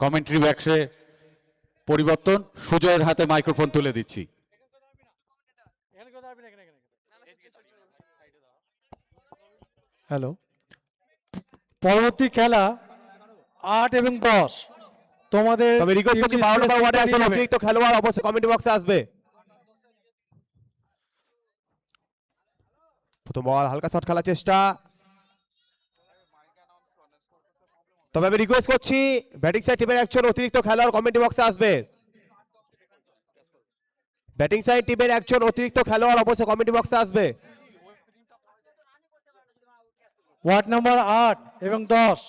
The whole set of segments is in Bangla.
কমেন্ট্রি বক্সে পরিবর্তন, সুজয়ের হাতে মাইক্রোফোন তুলে দিচ্ছি। হ্যালো, পরবর্তী খেলা 8 এবং 10। তোমাদের তবে রিকোয়েস্ট করছি 12 নম্বর ওয়ার্ডে একজন অতিরিক্ত খেলোয়াড় অবশ্যই কমেন্ট বক্সে আসবে। প্রথম বল হালকা শট খেলার চেষ্টা, তবে আমি রিকোয়েস্ট করছি ব্যাটিং সাইড টিমের একজন অতিরিক্ত খেলোয়াড় কমেন্ট বক্সে আসবে। ব্যাটিং সাইড টিমের একজন অতিরিক্ত খেলোয়াড় অবশ্যই কমেন্ট বক্সে আসবে। ওয়ার্ড নাম্বার 8 এবং 10।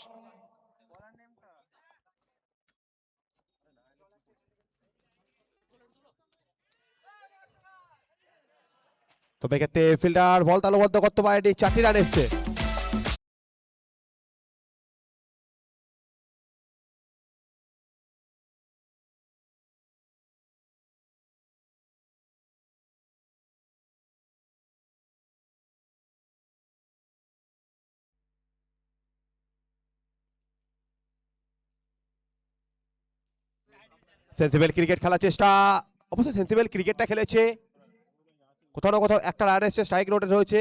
তবে এক্ষেত্রে ফিল্ডার বল তালুবদ্ধ করতে পারেনি, 4টি রান এসছে। সেন্সিবল ক্রিকেট খেলার চেষ্টা, অবশ্যই সেন্সিবল ক্রিকেটটা খেলেছে, কোথাও না কোথাও একটা রান এসছে, স্ট্রাইক রোটেট হয়েছে।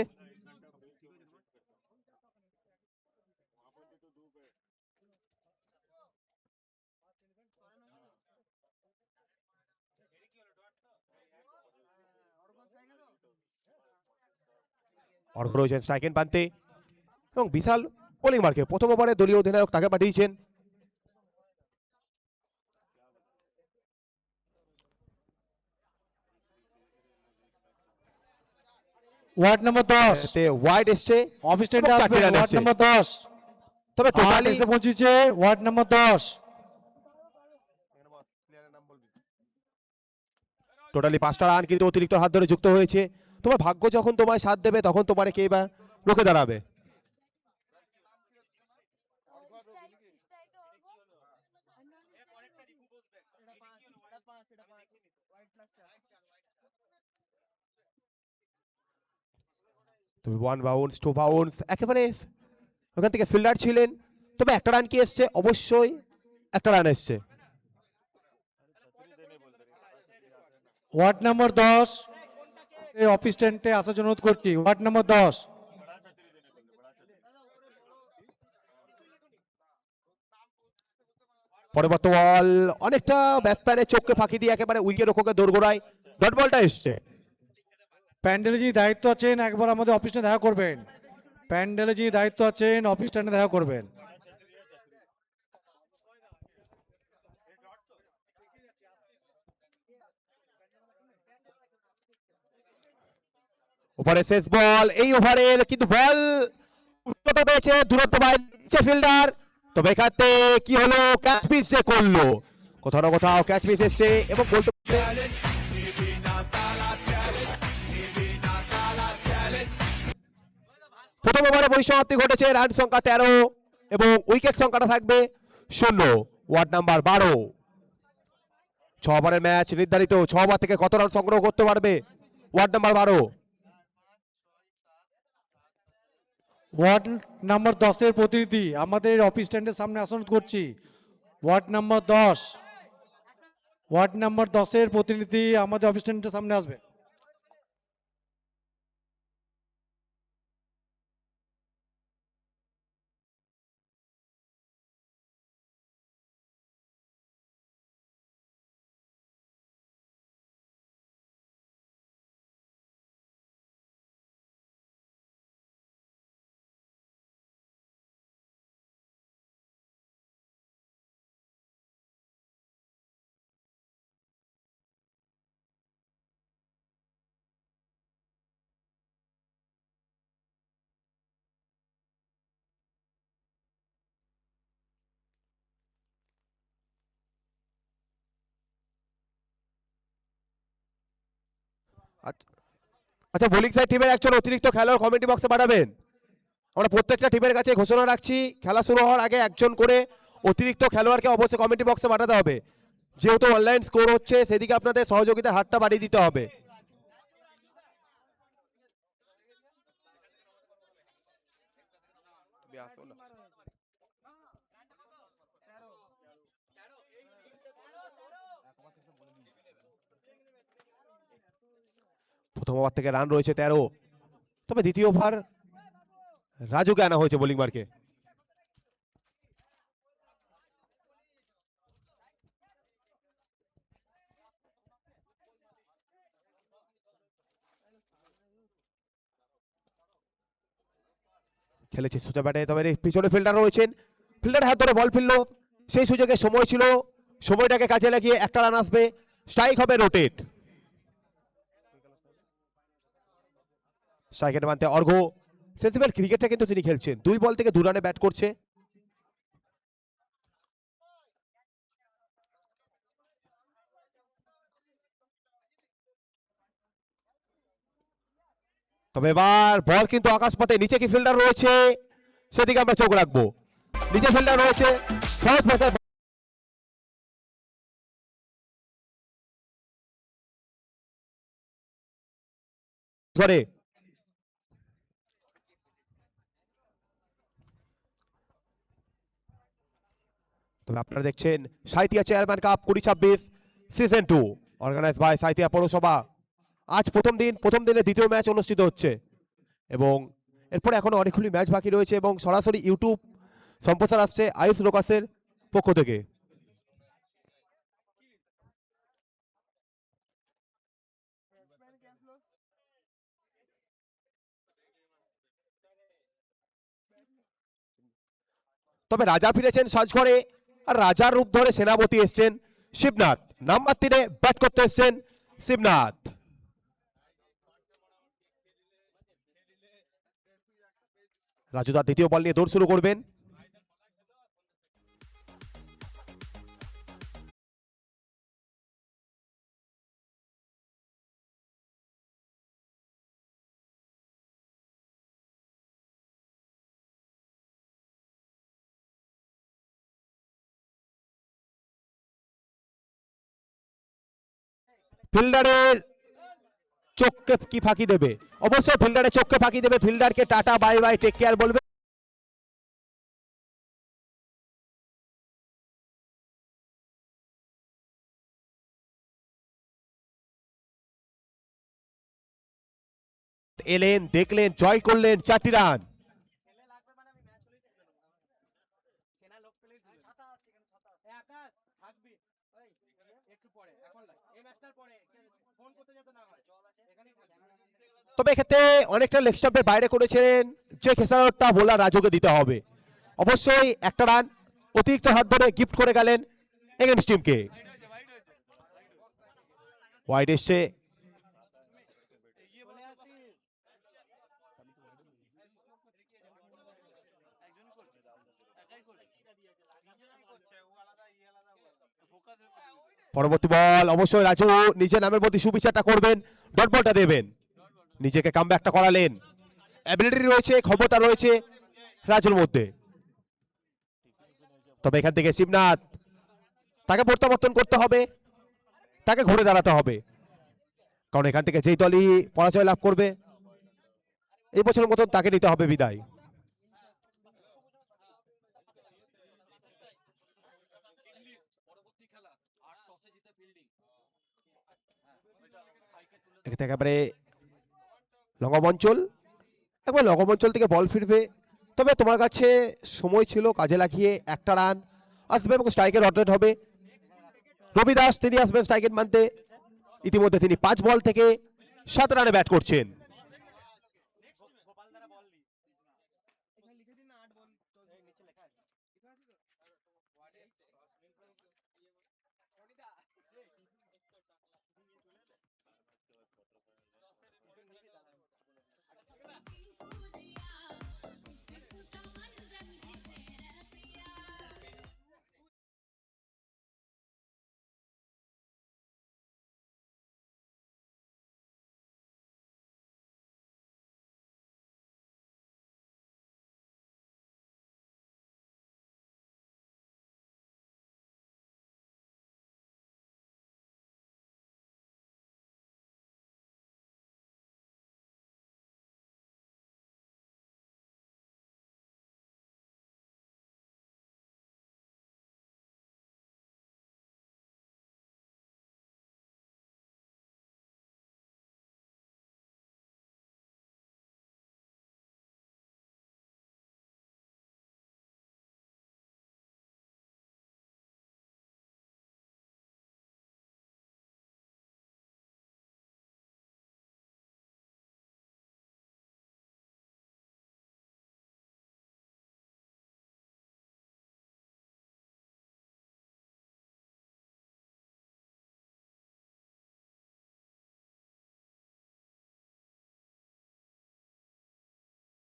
অর্ঘ রয়েছেন স্ট্রাইকেন পান্তে এবং বিশাল বোলিং মার্কে প্রথম ওভারে দলীয় অধিনায়ক তাকে পাঠিয়েছেন। ওয়ার্ড নাম্বার 10 ওয়াইড এসছে, অফিস স্ট্যান্ডে আসবে। ওয়ার্ড নাম্বার 10, তবে টোটালি এসে পৌঁছেছে ওয়ার্ড নাম্বার 10। টোটালি 5টা রান কিন্তু অতিরিক্ত হাত ধরে যুক্ত হয়েছে। তোমার ভাগ্য যখন তোমায় সাথ দেবে তখন তোমার কে বা রুখে দাঁড়াবে। তবে 1 বাউন্স 2 বাউন্স একেবারে ওখান থেকে ফিল্ডার ছিলেন, তবে একটা রান কি এসছে, অবশ্যই একটা রান এসছে। ওয়ার্ড নাম্বার 10 এই অফিস স্ট্যান্ডে আসার জন্য অনুরোধ করছি। Ward number 10। পরবর্তী বল অনেকটা ব্যাটসম্যানের চোখকে ফাঁকি দিয়ে একেবারে উইকেট রক্ষকে দোরগোড়ায় ডট বলটা এসছে। প্যান্ডেলে যিনি দায়িত্ব আছেন একবার আমাদের অফিস স্ট্যান্ডে দেখা করবেন। প্যান্ডেলে যিনি দায়িত্ব আছেন অফিস স্ট্যান্ডে দেখা করবেন। ওভারে শেষ বল, এই ওভারের কিন্তু বল উল্টো পেয়েছে, দূরত্ব বাইরে ফিল্ডার, তবে এখানে কি হলো, ক্যাচ মিস যে করলো, কোথাও না কোথাও ক্যাচ মিস এসছে এবং বলতে প্রথম ওভারে পরিসমাপ্তি ঘটেছে, রান সংখ্যা 13 এবং উইকেট সংখ্যাটা থাকবে 0। ওয়ার্ড নাম্বার 12, 6 ওভারের ম্যাচ নির্ধারিত, 6 ওভার থেকে কত রান সংগ্রহ করতে পারবে ওয়ার্ড নাম্বার 12। ওয়ার্ড নাম্বার 10 এর প্রতিনিধি আমাদের অফিস স্ট্যান্ডের সামনে আসন করছি। ওয়ার্ড নাম্বার 10, ওয়ার্ড নাম্বার 10 এর প্রতিনিধি আমাদের অফিস স্ট্যান্ডের সামনে আসবে। আচ্ছা, বোলিং সাইড টিমের একজন অতিরিক্ত খেলোয়াড় কমেন্ট বক্সে পাঠাবেন। আমরা প্রত্যেকটা টিমের কাছে ঘোষণা রাখছি, খেলা শুরু হওয়ার আগে একজন করে অতিরিক্ত খেলোয়াড়কে অবশ্যই কমেন্ট বক্সে পাঠাতে হবে, যেহেতু অনলাইন স্কোর হচ্ছে সেদিকে আপনাদের সহযোগিতার হাতটা বাড়িয়ে দিতে হবে। আসো না। প্রথম ওভার থেকে রান রয়েছে 13, তবে দ্বিতীয় ওভার রাজুকে আনা হয়েছে বোলিং মার্কে। খেলেছে সোজা ব্যাটে, তবে পিছনে ফিল্ডার রয়েছেন, ফিল্ডার হাত ধরে বল ফিরলো, সেই সুযোগে সময় ছিল, সময়টাকে কাজে লাগিয়ে একটা রান আসবে, স্ট্রাইক হবে রোটেট। স্ট্রাইকের মানতে অর্ঘ্য সেন্সিবল ক্রিকেটটা কিন্তু তিনি খেলছেন, 2 বল থেকে 2 রানে ব্যাট করছে। তবে এবার বল কিন্তু আকাশপথে, নিচে কি ফিল্ডার রয়েছে সেদিকে আমরা চোখ রাখবো। নিচে ফিল্ডার রয়েছে, সহজ ভাষায় করে। তবে আপনারা দেখছেন Sainthia chairman cup 2026 season 2 organise by Sainthia পৌরসভা। আজ প্রথম দিনে দ্বিতীয় ম্যাচ অনুষ্ঠিত হচ্ছে এবং এরপরে এখনো অনেকগুলি ম্যাচ বাকি রয়েছে এবং সরাসরি ইউটিউব সম্প্রচার আসছে আয়ুষ লোকাসের পক্ষ থেকে। তবে রাজা ফিরেছেন সাজঘরে, আর রাজার রূপ ধরে সেনাপতি এসছেন শিবনাথ। নাম্বার 3-এ ব্যাট করতে এসছেন শিবনাথ। রাজু তার দ্বিতীয় বল নিয়ে দৌড় শুরু করবেন। ফিল্ডারের চোখকে কি ফাঁকি দেবে, অবশ্যই ফিল্ডারের চোখকে ফাঁকি দেবে, ফিল্ডারকে tata bye bye take care বলবে। এলেন, দেখলেন, জয় করলেন, 4টি রান। তবে এক্ষেত্রে অনেকটা লেগ স্টাম্পের বাইরে করেছেন, যে খেসারতটা বোলার রাজুকে দিতে হবে। অবশ্যই একটা রান অতিরিক্ত হাত ধরে গিফট করে গেলেন এগেনস্ট টিমকে। ওয়াইড এসছে, পরবর্তী বল অবশ্যই রাজু নিজের নামের প্রতি সুবিচারটা করবেন, ডট বলটা দেবেন, নিজেকে কামব্যাকটা করালেন। অ্যাবিলিটি রয়েছে, ক্ষমতা রয়েছে রাজুর মধ্যে। তবে এখান থেকে শিবনাথ, তাকে প্রত্যাবর্তন করতে হবে, তাকে ঘুরে দাঁড়াতে হবে, কারণ এখান থেকে যেই দলই পরাজয় লাভ করবে এই বছরের মতন তাকে নিতে হবে বিদায়। একেবারে লঙ্গম অঞ্চল, একবার লঙ্গম অঞ্চল থেকে বল ফিরবে, তবে তোমার কাছে সময় ছিল, কাজে লাগিয়ে একটা রান আসবে এবং স্ট্রাইকের অর্ডার হবে। রবি দাস তিনি আসবেন স্ট্রাইকের মানতে, ইতিমধ্যে তিনি 5 বল থেকে 7 রানে ব্যাট করছেন।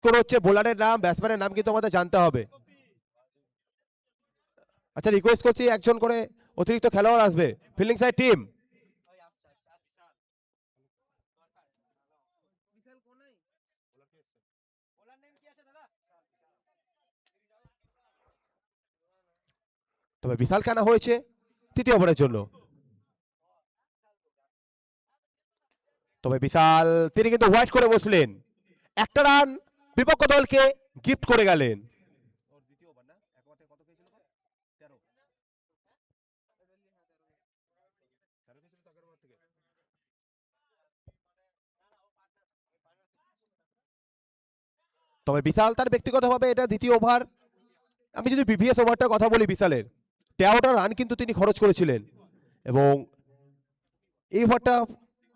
কোন হচ্ছে বোলারের নাম, ব্যাটসম্যানের নাম কিন্তু আমাদের জানতে হবে। আচ্ছা, রিকোয়েস্ট করছি একজন করে অতিরিক্ত খেলোয়াড় আসবে ফিল্ডিং সাইড টিম। তবে বিশাল কেনা হয়েছে তৃতীয় ওভারের জন্য। তবে বিশাল তিনি কিন্তু হোয়াইট করে বসলেন, একটা রান বিপক্ষ দলকে গিফট করে গেলেন। তবে বিশাল তার ব্যক্তিগতভাবে এটা দ্বিতীয় ওভার, আমি যদি প্রিভিয়াস ওভারটার কথা বলি বিশালের 13টা রান কিন্তু তিনি খরচ করেছিলেন, এবং এই ওভারটা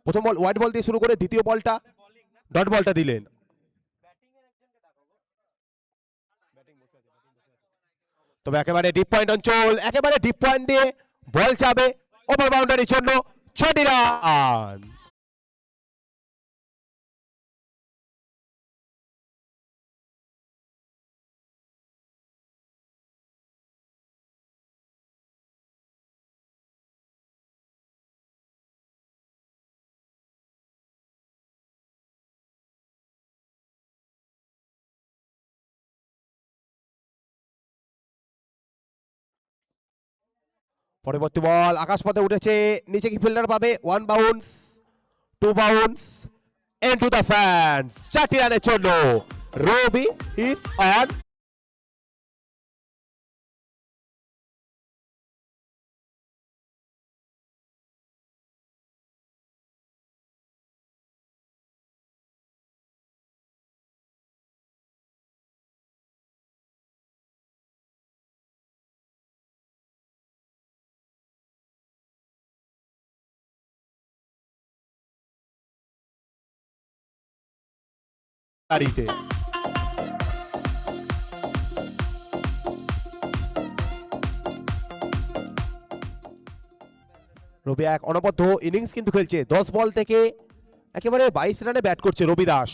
প্রথম বল হোয়াইট বল দিয়ে শুরু করে দ্বিতীয় বলটা ডট বলটা দিলেন। তবে একেবারে ডিপ পয়েন্ট অঞ্চল, একেবারে ডিপ পয়েন্ট দিয়ে বল যাবে ওভার বাউন্ডারির জন্য 6টি রান। পরবর্তী বল আকাশপথে উঠেছে, নিচে কি ফিল্ডার পাবে? One bounce, two bounce, into the fence. 4টি রানের জন্য রবি ইজ অন। গাড়িতে রবি এক অনবদ্য ইনিংস কিন্তু খেলছে, 10 বল থেকে একেবারে 22 রানে ব্যাট করছে রবি দাস।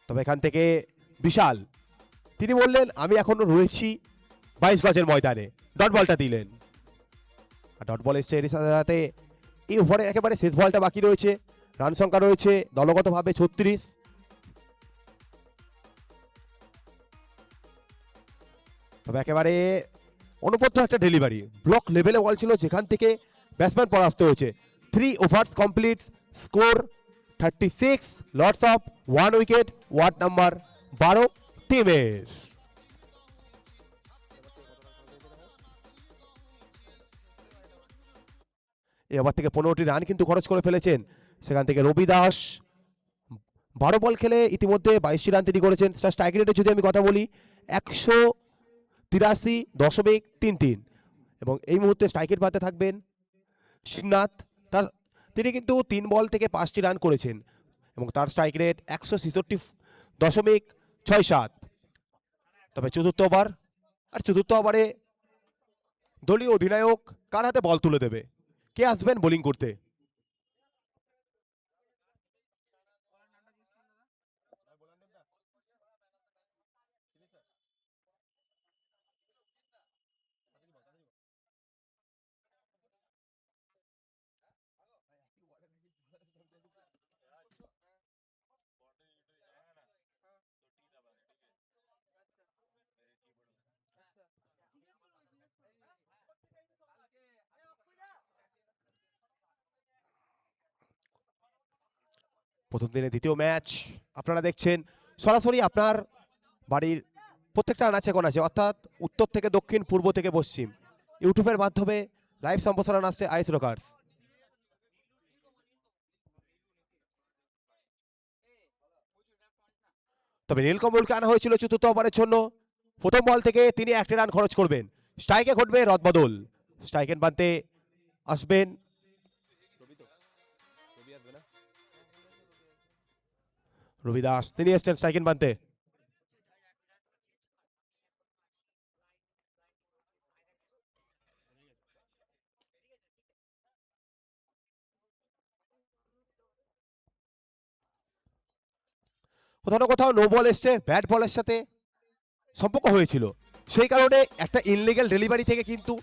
তবে এখান থেকে বিশাল তিনি বললেন আমি এখনো রয়েছি 22 গজের ময়দানে, ডট বলটা দিলেন। আর ডট বল এসছে এর সাথে এই ওভারে একেবারে শেষ বলটা বাকি রয়েছে, রান সংখ্যা রয়েছে দলগতভাবে 36। তবে একেবারে অনবদ্য একটা ডেলিভারি, ব্লক লেভেলে বল ছিল যেখান থেকে ব্যাটসম্যান পরাস্ত হয়েছে। 3 overs complete, score 36, lots of 1 wicket, ward number 12 টিমের। এই ওভার থেকে 15টি রান কিন্তু খরচ করে ফেলেছেন, সেখান থেকে রবি দাস 12 বল খেলে ইতিমধ্যে 22টি রান তিনি করেছেন। স্ট্রাইক রেটে যদি আমি কথা বলি 183.33, এবং এই মুহূর্তে স্ট্রাইকের পাতে থাকবেন শিবনাথ। তার তিনি কিন্তু 3 বল থেকে 5টি রান করেছেন, এবং তার স্ট্রাইক রেট 166.67। তবে চতুর্থ ওভার, আর চতুর্থ ওভারে দলীয় অধিনায়ক কার হাতে বল তুলে দেবে, কে আসবেন বোলিং করতে? প্রথম দিনে দ্বিতীয় ম্যাচ আপনারা দেখছেন সরাসরি আপনার বাড়ির প্রত্যেকটা আনাচে কোনাচে, অর্থাৎ উত্তর থেকে দক্ষিণ, পূর্ব থেকে পশ্চিম, ইউটিউবের মাধ্যমে লাইভ সম্প্রসারণ আসছে আইস রকার্স। তবে নীলকমলকে আনা হয়েছিল চতুর্থ ওভারের জন্য। প্রথম বল থেকে তিনি 1টি রান খরচ করবেন, স্ট্রাইকে ঘটবে রদবদল। স্ট্রাইকের বানতে আসবেন রবি দাস, তিনি এসছেন স্ট্রাইকের বানতে। কোথাও না কোথাও নো বল এসছে, ব্যাট বলের সাথে সম্পর্ক হয়েছিল, সেই কারণে একটা ইনলিগ্যাল ডেলিভারি থেকে কিন্তু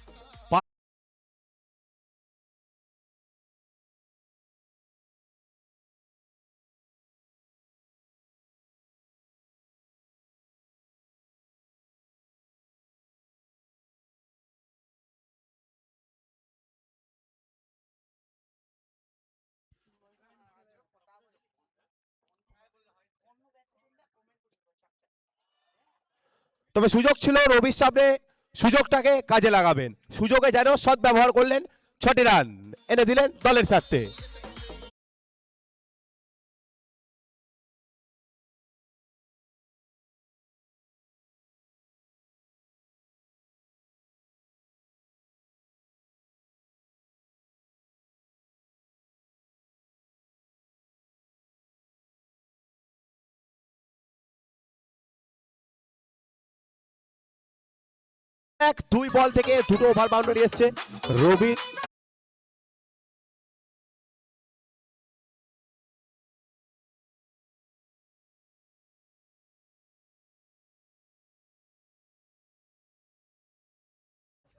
তবে সুযোগ ছিল রবির সামনে, সুযোগটাকে কাজে লাগাবেন, সুযোগে যেন সৎ ব্যবহার করলেন, 6টি রান এনে দিলেন দলের স্বার্থে। এক 2 বল থেকে দুটো ওভার বাউন্ডারি এসছে রবি।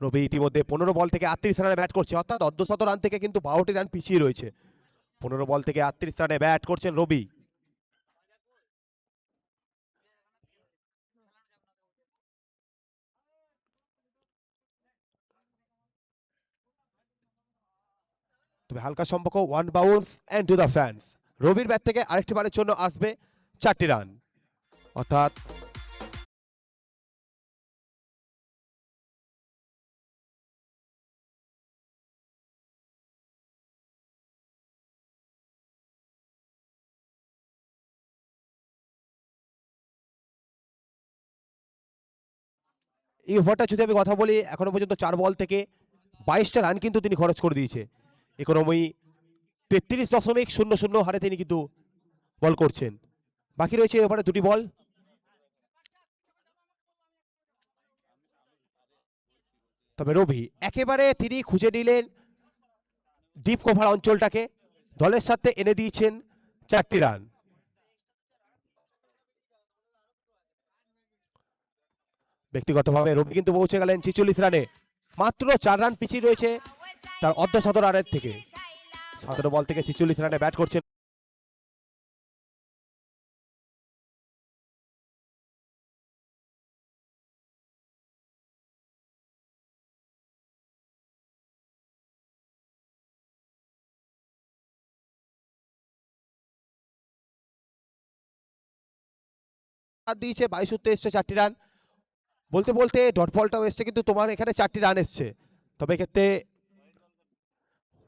রবি ইতিমধ্যে 15 বল থেকে 38 রানে ব্যাট করছে, অর্থাৎ অর্ধশত রান থেকে কিন্তু 12টি রান পিছিয়ে রয়েছে। 15 বল থেকে 38 রানে ব্যাট করছেন রবি। তবে হালকা সম্পর্ক, one bounce into the fence. রবির ব্যাট থেকে আরেকটি বারের জন্য আসবে 4টি রান, অর্থাৎ এই ওভারটা যদি আমি কথা বলি, এখনো পর্যন্ত 4 বল থেকে 22টা রান কিন্তু তিনি খরচ করে দিয়েছে। ইকোনমি 33.00 হারে তিনি কিন্তু বল করছেন। বাকি রয়েছে এবারে দুটি বল। তবে রবি একেবারে তিনি খুঁজে নিলেন ডিপ কভার অঞ্চলটাকে, দলের সাথে এনে দিয়েছেন 4টি রান। ব্যক্তিগতভাবে রবি কিন্তু পৌঁছে গেলেন 46 রানে, মাত্র 4 রান পিছিয়ে রয়েছে তার অর্ধশত রানের থেকে। 17 বল থেকে 46 রানে ব্যাট করছেন। দিয়েছে 22 উঠতে এসছে 4টি রান, বলতে বলতে ডট বলটাও এসছে, কিন্তু তোমার এখানে 4টি রান এসছে। তবে এক্ষেত্রে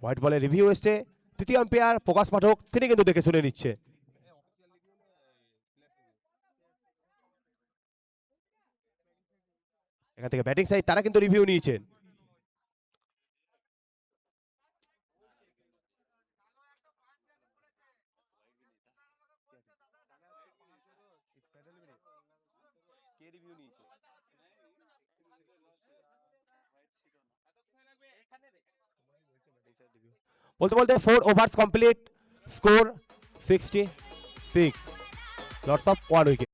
হোয়াইট বলের রিভিউ এসছে, তৃতীয় আম্পায়ার প্রকাশ পাঠক তিনি কিন্তু দেখে শুনে নিচ্ছে। এখান থেকে ব্যাটিং সাইড তারা কিন্তু রিভিউ নিয়েছেন। বলতে বলতে 4 overs complete, score 66, lots of 1 wicket.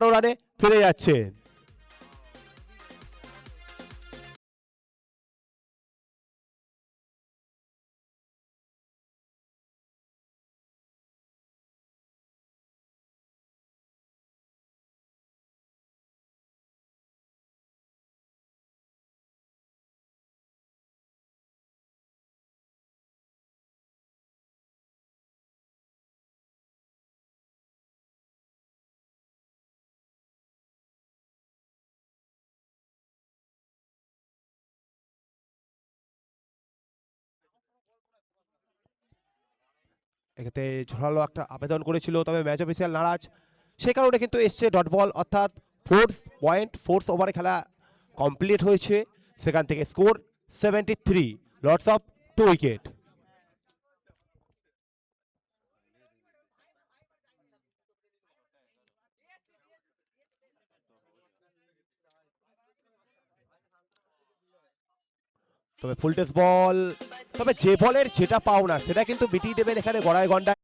রানে ফিরে যাচ্ছে। এক্ষেত্রে ঝোরালো একটা আবেদন করেছিল, তবে ম্যাচ অফিসিয়াল নারাজ, সে কারণে কিন্তু এসছে ডট বল, অর্থাৎ ফোর্থ ওভারে খেলা কমপ্লিট হয়েছে। সেখান থেকে স্কোর 73, লটস অফ 2 উইকেট। তবে ফুলটেস বল, তবে যে বলের যেটা পাও না সেটা কিন্তু মিটিয়ে দেবেন এখানে গড়ায় গন্ডায়।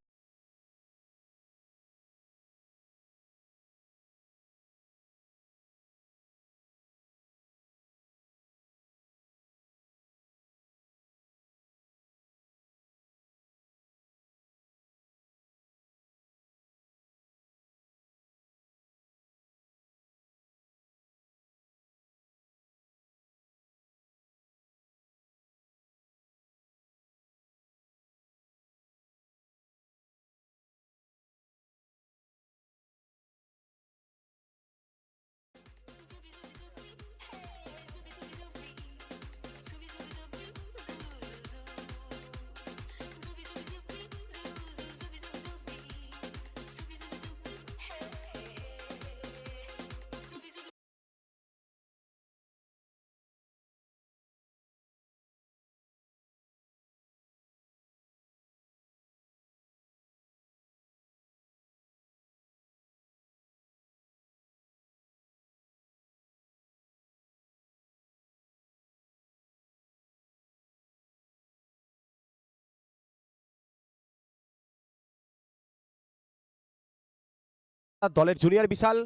দলের জুনিয়র বিশাল,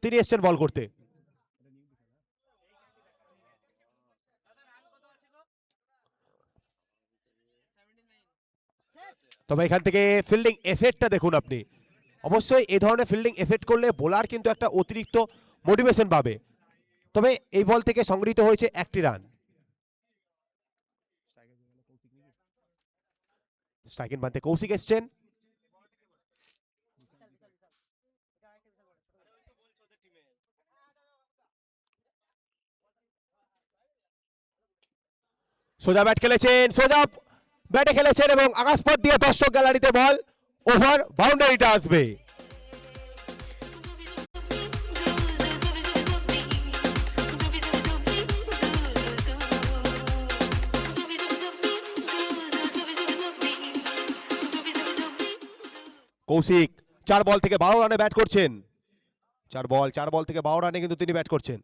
তিনি এসছেন বল করতে। তবে এখান থেকে ফিল্ডিং এফেক্টটা দেখুন আপনি, অবশ্যই এই ধরনের ফিল্ডিং এফেক্ট করলে বোলার কিন্তু একটা অতিরিক্ত মোটিভেশন পাবে। তবে এই বল থেকে সংগৃহীত হয়েছে একটি রান। স্ট্রাইকিং বাঁধতে কৌশিক এসছেন। সোজা ব্যাট খেলেছেন, সোজা ব্যাটে খেলেছেন এবং আকাশপথ দিয়ে দর্শক গ্যালারিতে বল, ওভার বাউন্ডারিটা আসবে। কৌশিক 4 বল থেকে 12 রানে ব্যাট করছেন। 4 বল থেকে 12 রানে কিন্তু তিনি ব্যাট করছেন।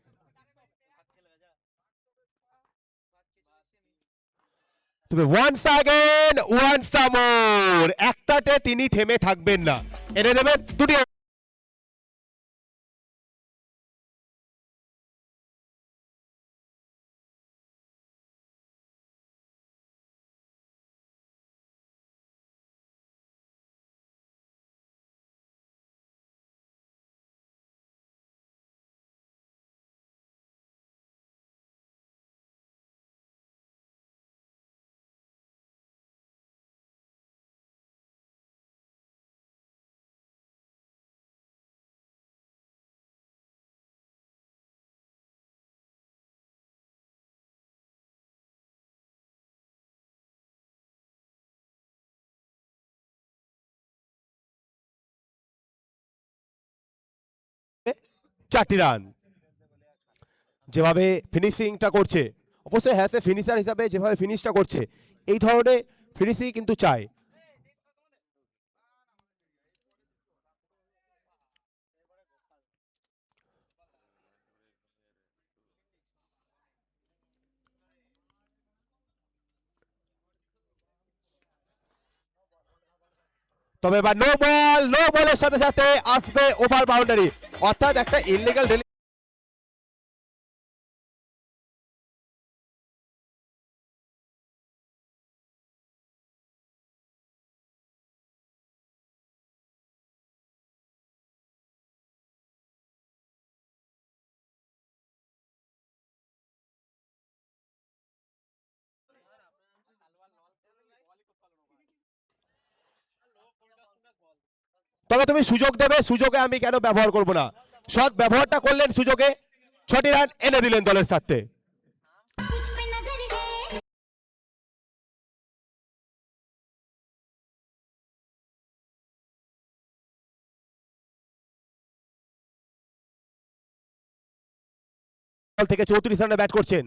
তবে ওয়ান্স মোর, একটাতে তিনি থেমে থাকবেন না, এনে দেবেন দুটি। চারটি রান। যেভাবে ফিনিশিংটা করছে, অবশ্যই হ্যাঁ সে ফিনিশার হিসাবে যেভাবে ফিনিশটা করছে, এই ধরনের ফিনিশিং কিন্তু চাই। তবে এবার নো বলের সাথে সাথে আসবে ওভার বাউন্ডারি। অর্থাৎ একটা ইললিগাল তবে তুমি সুযোগ দেবে, সুযোগে আমি কেন ব্যবহার করব না। সৎ ব্যবহারটা করলেন সুযোগে, 6টি রান এনে দিলেন দলের স্বার্থে। দল থেকে 34 রানে ব্যাট করছেন।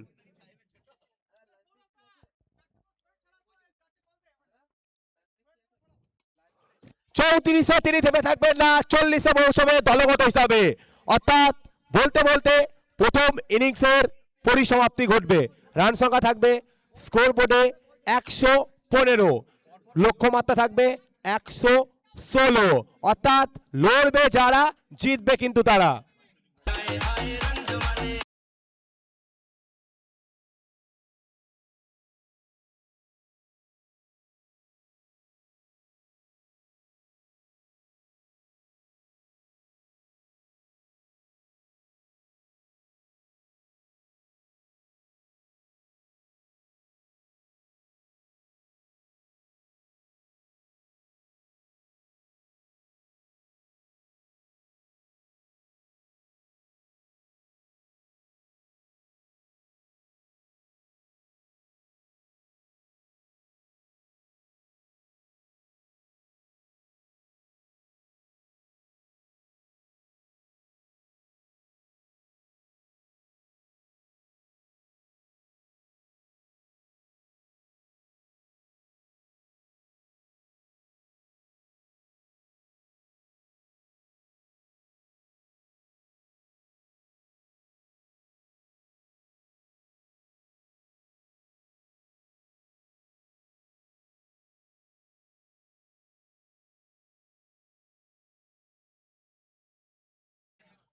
চৌত্রিশে তিনি থেমে থাকবেন না, 40 মৌসুমে দলগত হিসাবে, অর্থাৎ বলতে বলতে প্রথম ইনিংসের পরিসমাপ্তি ঘটবে। রান সংখ্যা থাকবে স্কোর বোর্ডে 115, লক্ষ্যমাত্রা থাকবে 116, অর্থাৎ লড়বে যারা, জিতবে কিন্তু তারা।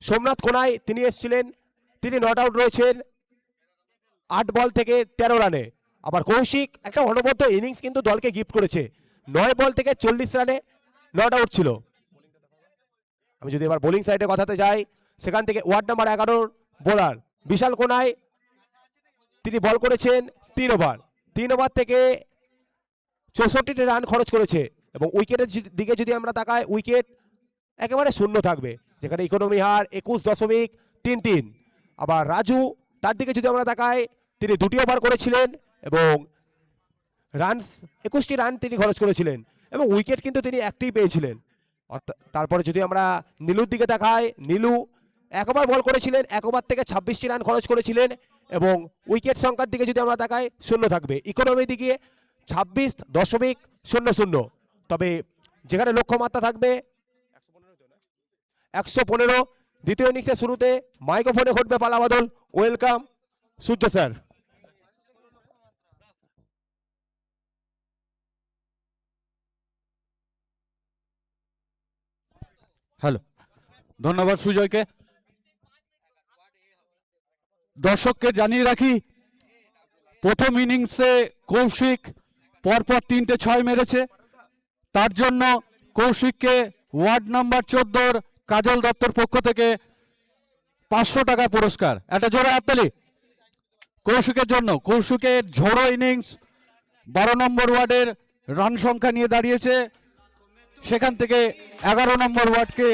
সোমনাথ কোনাই তিনি এসেছিলেন, তিনি নট আউট রয়েছেন 8 বল থেকে 13 রানে। আবার কৌশিক একটা অনবদ্য ইনিংস কিন্তু দলকে গিফট করেছে, 9 বল থেকে 40 রানে নট আউট ছিল। আমি যদি এবার বোলিং সাইডে কথাতে যাই, সেখান থেকে ওয়ার্ড নাম্বার 11 বোলার বিশাল কোনাই, তিনি বল করেছেন 3 ওভার। 3 ওভার থেকে 64টি রান খরচ করেছে, এবং উইকেটের দিকে যদি আমরা তাকাই, উইকেট একেবারে শূন্য থাকবে, যেখানে ইকোনমি হার 21.33। আবার রাজু, তার দিকে যদি আমরা তাকাই, তিনি 2টি ওভার করেছিলেন এবং রানস 21টি রান তিনি খরচ করেছিলেন, এবং উইকেট কিন্তু তিনি একটিই পেয়েছিলেন। তারপরে যদি আমরা নীলুর দিকে তাকাই, নীলু 1 ওভার বল করেছিলেন, 1 ওভার থেকে 26টি রান খরচ করেছিলেন, এবং উইকেট সংখ্যার দিকে যদি আমরা তাকাই, শূন্য থাকবে। ইকোনমি দিকে 26.00। তবে যেখানে লক্ষ্যমাত্রা থাকবে 115। দ্বিতীয় ইনিংসের শুরুতে মাইক্রোফোনে ঘটবে পালাবদল। ওয়েলকাম সূর্য স্যার। হ্যালো, ধন্যবাদ সুজয়কে। দর্শককে জানিয়ে রাখি, প্রথম ইনিংসে কৌশিক পরপর 3টে 6 মেরেছে, তার জন্য কৌশিককে ওয়ার্ড নাম্বার 14 কাজল দত্তর পক্ষ থেকে 500 টাকা পুরস্কার। একটা জোরে হাততালি কৌশিকের জন্য। কৌশিকের ঝোড়ো ইনিংস 12 নম্বর ওয়ার্ডের রান সংখ্যা নিয়ে দাঁড়িয়েছে, সেখান থেকে 11 নম্বর ওয়ার্ডকে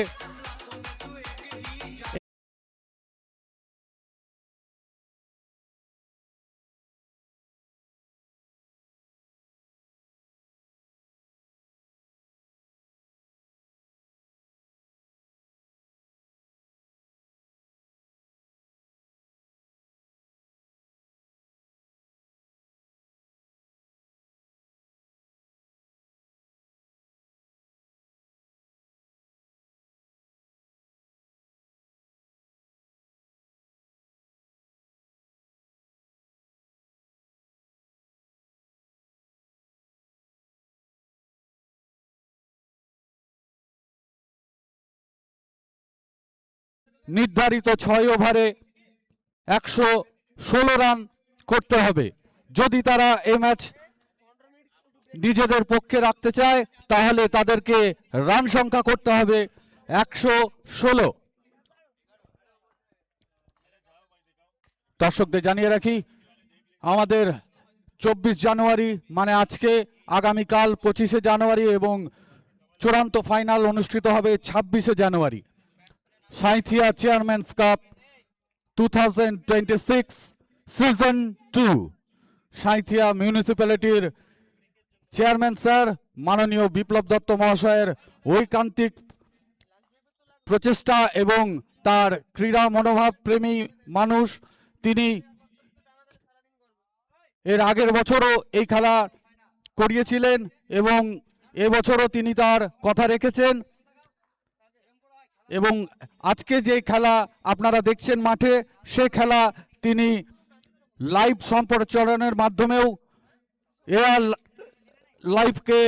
নির্ধারিত 6 ওভারে 116 রান করতে হবে। যদি তারা এই ম্যাচ নিজেদের পক্ষে রাখতে চায় তাহলে তাদেরকে রান সংখ্যা করতে হবে 116। দর্শকদের জানিয়ে রাখি আমাদের 24 জানুয়ারি মানে আজকে, আগামীকাল 25শে জানুয়ারি এবং চূড়ান্ত ফাইনাল অনুষ্ঠিত হবে 26শে জানুয়ারি। Sainthia chairman's cup 2026 season 2 Sainthia মিউনিসিপ্যালিটির চেয়ারম্যান স্যার মাননীয় বিপ্লব দত্ত মহাশয়ের ঐকান্তিক প্রচেষ্টা এবং তার ক্রীড়া মনোভাব প্রেমী মানুষ, তিনি এর আগের বছরও এই খেলা করিয়েছিলেন এবং এবছরও তিনি তার কথা রেখেছেন। এবং আজকে যে খেলা আপনারা দেখছেন মাঠে, সে খেলা তিনি লাইভ সম্প্রচারণের মাধ্যমেও এয়ার লাইভকে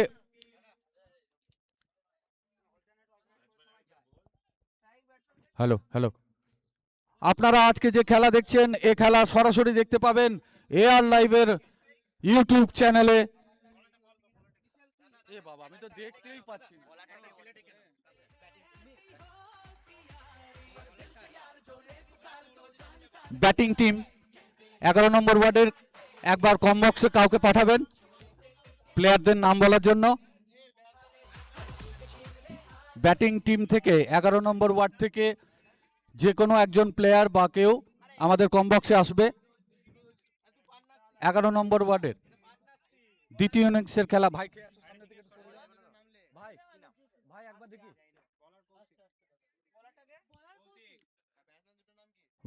হ্যালো আপনারা আজকে যে খেলা দেখছেন এ খেলা সরাসরি দেখতে পাবেন এয়ার লাইভের ইউটিউব চ্যানেলে। এ বাবা, আমি তো দেখতেই পাচ্ছি না। ব্যাটিং টিম 11 নম্বর ওয়ার্ডের একবার কম বক্সে কাউকে পাঠাবেন প্লেয়ারদের নাম বলার জন্য। ব্যাটিং টিম থেকে 11 নম্বর ওয়ার্ড থেকে যে কোনো একজন প্লেয়ার বা কেউ আমাদের কম বক্সে আসবে। 11 নম্বর ওয়ার্ডের দ্বিতীয় ইনিংসের খেলা। ভাই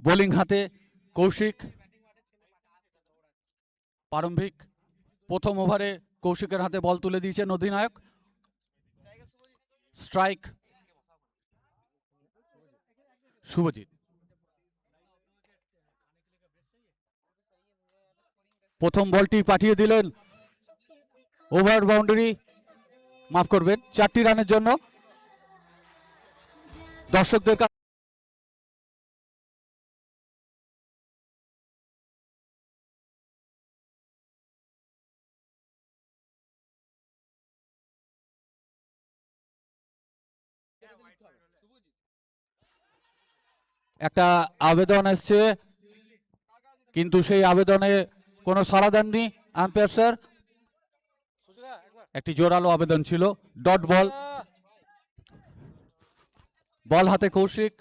বোলিং হাতে কৌশিক। প্রারম্ভিক প্রথম ওভারে কৌশিকের হাতে বল তুলে দিয়েছেন অধিনায়ক। স্ট্রাইক শুভজিৎ। প্রথম বলটি পাঠিয়ে দিলেন ওভার বাউন্ডারি, মাফ করবেন, 4টি রানের জন্য। দর্শকদের কাছে একটা আবেদন এসছে, কিন্তু সেই আবেদনে কোনো সাড়া দেননি আম্পায়ার স্যার। একটি জোরালো আবেদন ছিল। Dot ball. বল হাতে কৌশিক।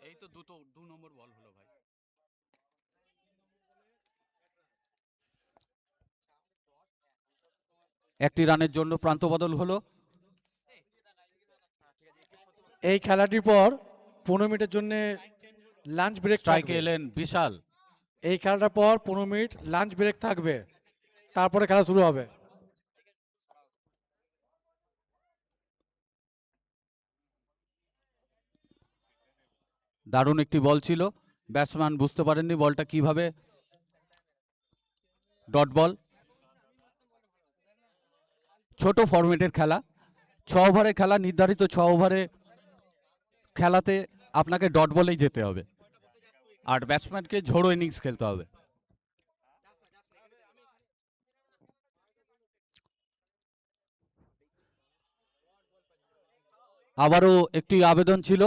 এই তো 2 নম্বর বল হলো ভাই। একটি রানের জন্য প্রান্ত বদল হলো। এই খেলাটির পর 15 মিনিটের জন্য লাঞ্চ ব্রেক স্ট্রাইকে থাকবে। এলেন বিশাল। এই খেলাটার পর 15 মিনিট লাঞ্চ ব্রেক থাকবে, তারপরে খেলা শুরু হবে। দারুণ একটি বল ছিল, ব্যাটসম্যান বুঝতে পারেননি বলটা কিভাবে। Dot ball. ছোট ফরম্যাটের খেলা, 6 ওভারের খেলা। নির্ধারিত 6 ওভারে খেলাতে আপনাকে ডট বলেই যেতে হবে আর ব্যাটসম্যানকে ঝোড়ো ইনিংস খেলতে হবে। আবারও একটি আবেদন ছিল,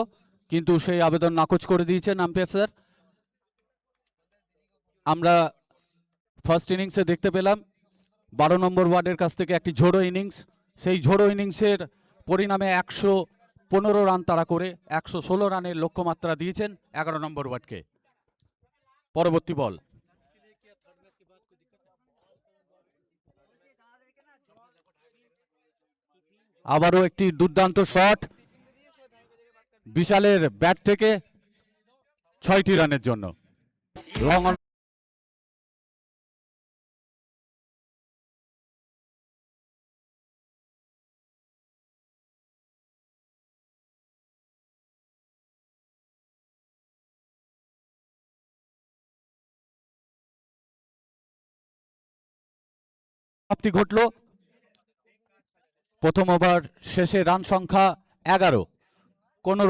কিন্তু সেই আবেদন নাকচ করে দিয়েছেন আম্পায়ার স্যার। আমরা ফার্স্ট ইনিংসে দেখতে পেলাম 12 নম্বর ওয়ার্ডের কাছ থেকে একটি ঝোড়ো ইনিংস। সেই ঝোড়ো ইনিংসের পরিণামে 115 রান তারা করে 116 রানের লক্ষ্যমাত্রা দিয়েছেন 11 নম্বর ওয়ার্ডকে। পরবর্তী বল। আবারও একটি দুর্দান্ত শট বিশালের ব্যাট থেকে, 6টি রানের জন্য। লং সমাপ্তি ঘটল। প্রথম ওভার শেষে রান সংখ্যা 11। কোনো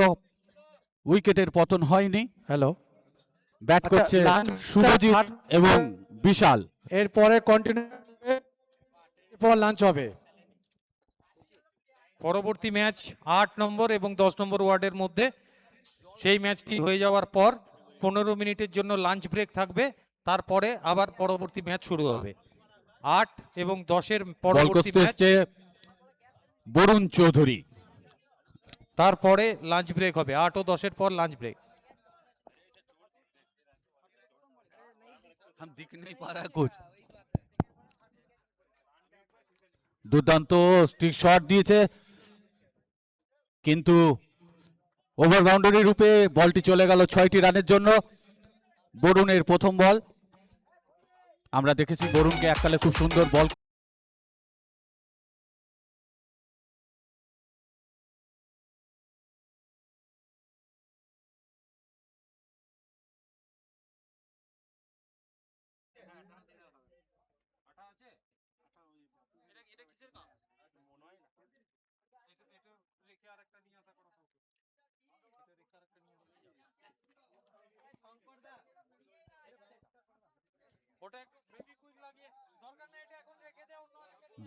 উইকেটের পতন হয়নি। হ্যালো, ব্যাট আচ্ছা, করছে লাঞ্চটা শুভজিৎ এবং বিশাল। এরপরে কন্টিনিউ, এরপর লাঞ্চ হবে। পরবর্তী ম্যাচ 8 নম্বর এবং 10 নম্বর ওয়ার্ডের মধ্যে। সেই ম্যাচটি হয়ে যাওয়ার পর 15 মিনিটের জন্য লাঞ্চ ব্রেক থাকবে, তারপরে আবার পরবর্তী ম্যাচ শুরু হবে। 8 এবং 10-এর বল পরবর্তী করতে ম্যাচ, এসছে বরুণ চৌধুরী। তারপরে লাঞ্চ ব্রেক হবে। 8 ও 10-এর পর লাঞ্চ ব্রেক। দুর্দান্ত স্টিক শট দিয়েছে, কিন্তু ওভার বাউন্ডারি রূপে বলটি চলে গেল 6টি রানের জন্য। বরুণের প্রথম বল। আমরা দেখেছি বরুণকে এককালে খুব সুন্দর বল।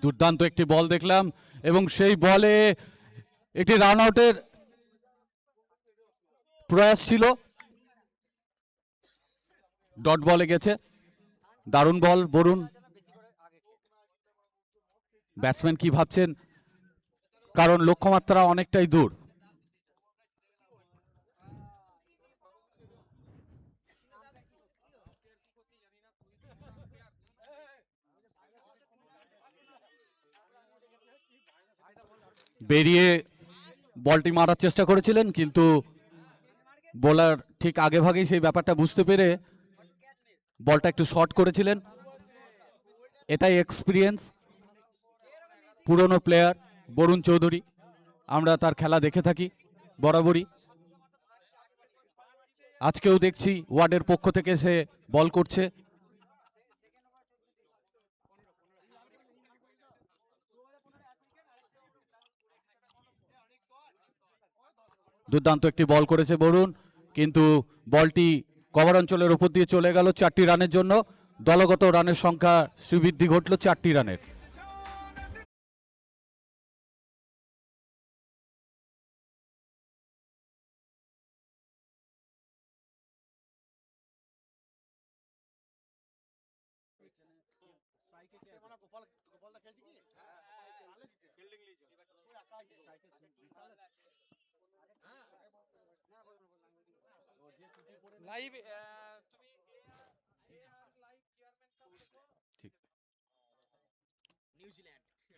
দুর্দান্ত একটি বল দেখলাম এবং সেই বলে একটি রান আউটের প্রয়াস ছিল। ডট বলে গেছে। দারুণ বল বরুণ। ব্যাটসম্যান কি ভাবছেন, কারণ লক্ষ্যমাত্রা অনেকটাই দূর। বেরিয়ে বলটি মারার চেষ্টা করেছিলেন, কিন্তু বোলার ঠিক আগে ভাগেই সেই ব্যাপারটা বুঝতে পেরে বলটা একটু শর্ট করেছিলেন। এটাই এক্সপিরিয়েন্স। পুরনো প্লেয়ার বরুণ চৌধুরী, আমরা তার খেলা দেখে থাকি বরাবরই। আজকেও দেখছি ওয়ার্ডের পক্ষ থেকে সে বল করছে। দুর্দান্ত একটি বল করেছে বরুণ, কিন্তু বলটি কভার অঞ্চলের উপর দিয়ে চলে গেল 4টি রানের জন্য। দলগত রানের সংখ্যা সুবৃদ্ধি ঘটল 4টি রানের।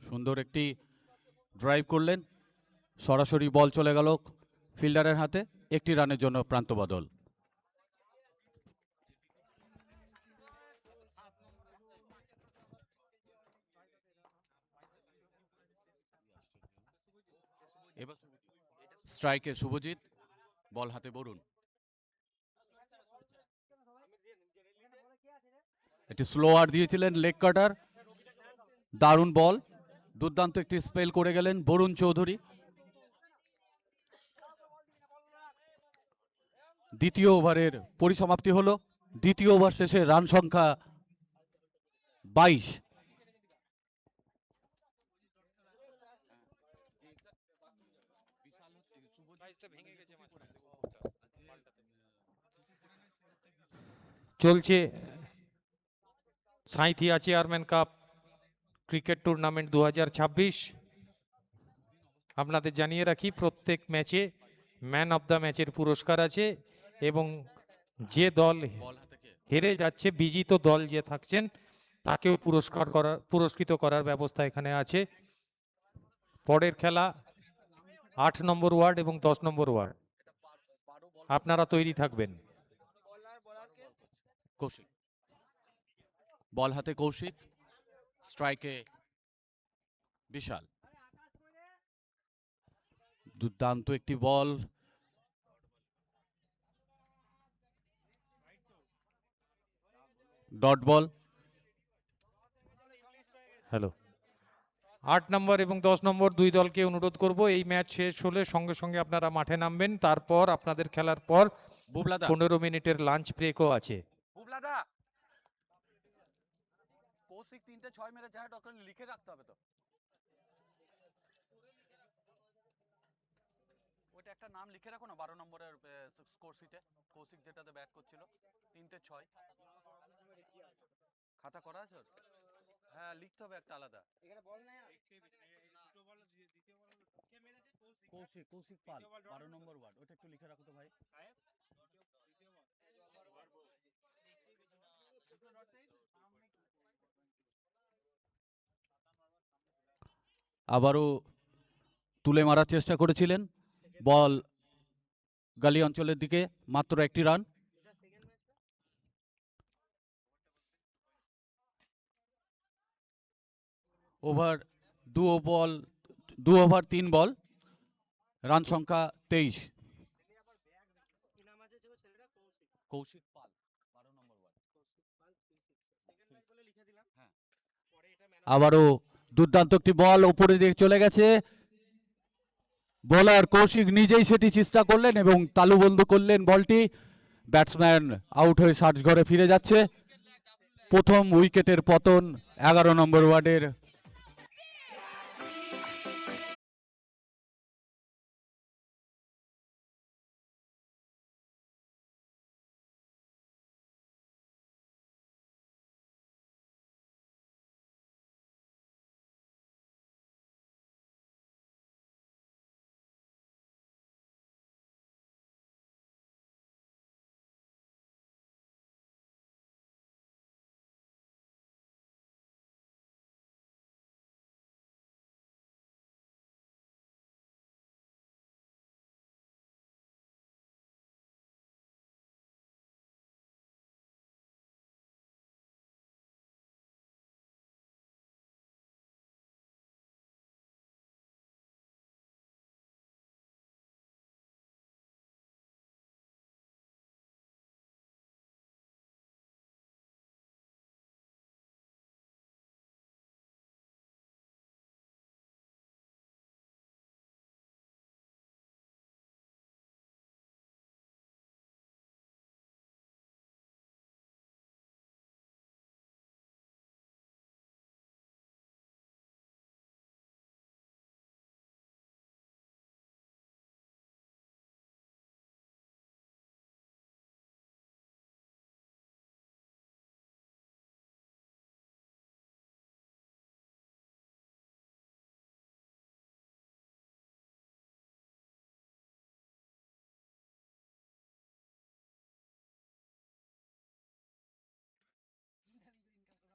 সুন্দর একটি ড্রাইভ করলেন, সরাসরি বল চলে গেল ফিল্ডারের হাতে। 1টি রানের জন্য প্রান্ত বদল। এবার স্ট্রাইকে শুভজিৎ, বল হাতে বরুণ। একটি স্লোয়ার দিয়েছিলেন লেগ কাটার। দারুণ বল, দুর্দান্ত একটি স্পেল করে গেলেন বরুণ চৌধুরী। দ্বিতীয় ওভারের পরিসমাপ্তি হলো। দ্বিতীয় ওভার শেষে রান সংখ্যা 22। চলছে Sainthia chairman cup cricket tournament 2026। আপনাদের জানিয়ে রাখি, প্রত্যেক ম্যাচে ম্যান অফ দ্য ম্যাচের পুরস্কার আছে, এবং যে দল হেরে যাচ্ছে, বিজিত দল যে থাকছেন, তাকেও পুরস্কৃত করার ব্যবস্থা এখানে আছে। পরের খেলা 8 নম্বর ওয়ার্ড এবং 10 নম্বর ওয়ার্ড। আপনারা তৈরি থাকবেন। কৌশিক, বল হাতে কৌশিক, স্ট্রাইকে বিশাল। দুর্দান্ত একটি বল, ডট বল। হ্যালো, 8 নম্বর এবং 10 নম্বর দুই দলকে অনুরোধ করব এই ম্যাচ শেষ হলে সঙ্গে সঙ্গে আপনারা মাঠে নামবেন। তারপর আপনাদের খেলার পর বুবলাদা 15 মিনিটের লাঞ্চ ব্রেকও আছে। বুবলাদা কৌশিক 3টে 6 মেরে যায় ডক্টর লিখে রাখতে হবে তো, ওইটা একটা নাম লিখে রাখো না 12 নম্বরের স্কোর শিটে, কৌশিক যেটাতে ব্যাট করছিল 3টে 6 খাতা করা আছে ওর? হ্যাঁ লিখতে হবে একটা আলাদা। কৌশিক কৌশিক পাল 12 নম্বর ওয়ার্ড, ওটা একটু লিখে রাখো তো ভাই। আবারও তুলে মারার চেষ্টা করেছিলেন, বল গালি অঞ্চলের দিকে, মাত্র একটি রান। ওভার 2 ওভার 3 বল, রান সংখ্যা 23। কৌশিক পাল 12 নম্বর ওয়ার্ড। আবারও দুর্দান্ত একটি বল উপরে দিকে চলে গেছে, বোলার কৌশিক নিজেই সেটি চেষ্টা করলেন এবং তালুবন্দী করলেন বলটি। ব্যাটসম্যান আউট হয়ে সার্জঘরে ফিরে যাচ্ছে। প্রথম উইকেটের পতন 11 নম্বর ওয়ার্ডের।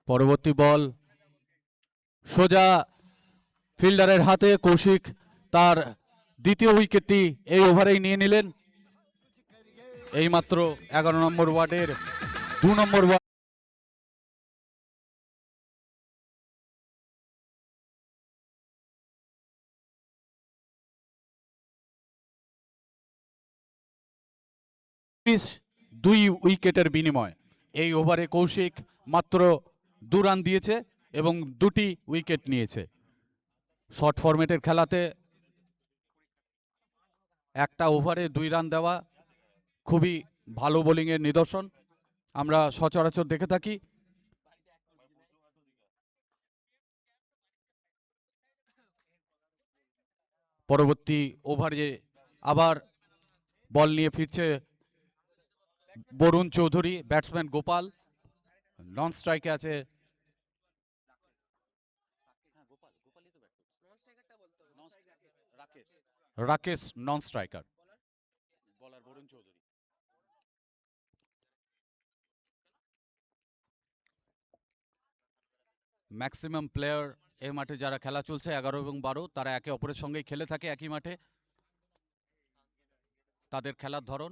পরবর্তী বল সোজা ফিল্ডারের হাতে, কৌশিক তার দ্বিতীয় উইকেটটি এই ওভারেই নিয়ে নিলেন। এইমাত্র 11 নম্বর ওয়ার্ডের 2 নম্বর ওয়ার্ড। দুই উইকেটের বিনিময় এই ওভারে কৌশিক মাত্র 2 রান দিয়েছে এবং 2টি উইকেট নিয়েছে। শর্ট ফরম্যাটের খেলাতে একটা ওভারে 2 রান দেওয়া খুবই ভালো বোলিংয়ের নিদর্শন, আমরা সচরাচর দেখে থাকি। পরবর্তী ওভারে আবার বল নিয়ে ফিরছে বরুণ চৌধুরী, ব্যাটসম্যান গোপাল, নন স্ট্রাইকে আছে রাকেশ, নন স্ট্রাইকার, বলার বরুণ চৌধুরী। ম্যাক্সিমাম প্লেয়ার এই মাঠে যারা খেলা চলছে 11 এবং 12, তারা একে অপরের সঙ্গেই খেলে থাকে একই মাঠে। তাদের খেলার ধরন।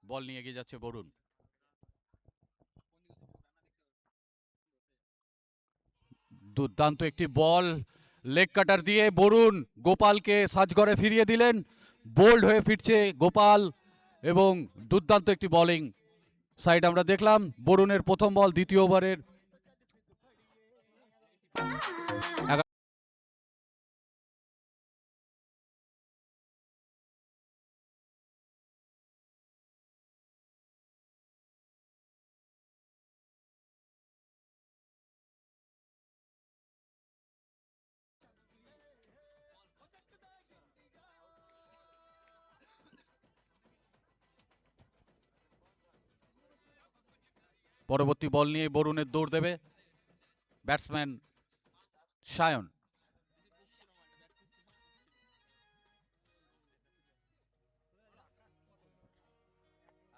বল নিয়ে এগিয়ে যাচ্ছে বরুণ, দুর্দান্ত একটি বল লেগ কাটার দিয়ে বরুণ গোপালকে সাজঘরে ফিরিয়ে দিলেন। বোল্ড হয়ে ফিরছে গোপাল এবং দুর্দান্ত একটি বোলিং সাইড আমরা দেখলাম। বরুণের প্রথম বল দ্বিতীয় ওভারের। পরবর্তী বল নিয়ে বরুণের দৌড় দেবে ব্যাটসম্যান সায়ন।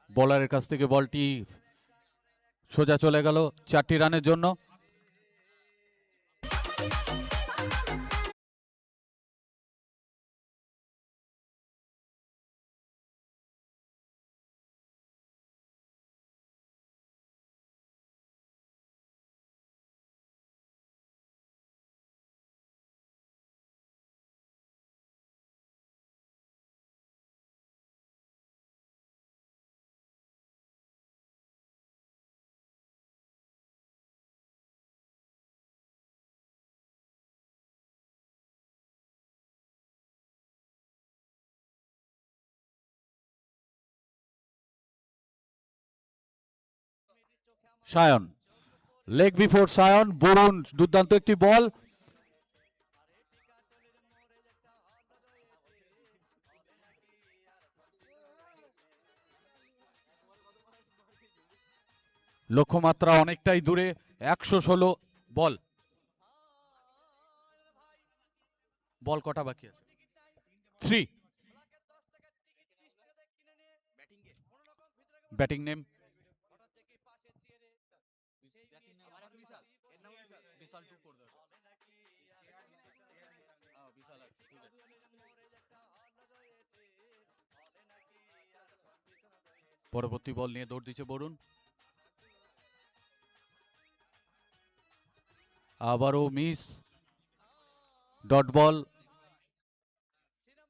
বোলারের কাছ থেকে বলটি সোজা চলে গেল 4টি রানের জন্য। সায়ন, লেগ বিফোর সায়ন, বরুণ দুর্দান্ত একটি বল। লক্ষ্যমাত্রা অনেকটাই দূরে, 116 বল। বল কটা বাকি আছে? 3। ব্যাটিং নেম পরবর্তী বল নিয়ে দৌড় দিচ্ছে বরুণ। আবারও মিস, ডট বল।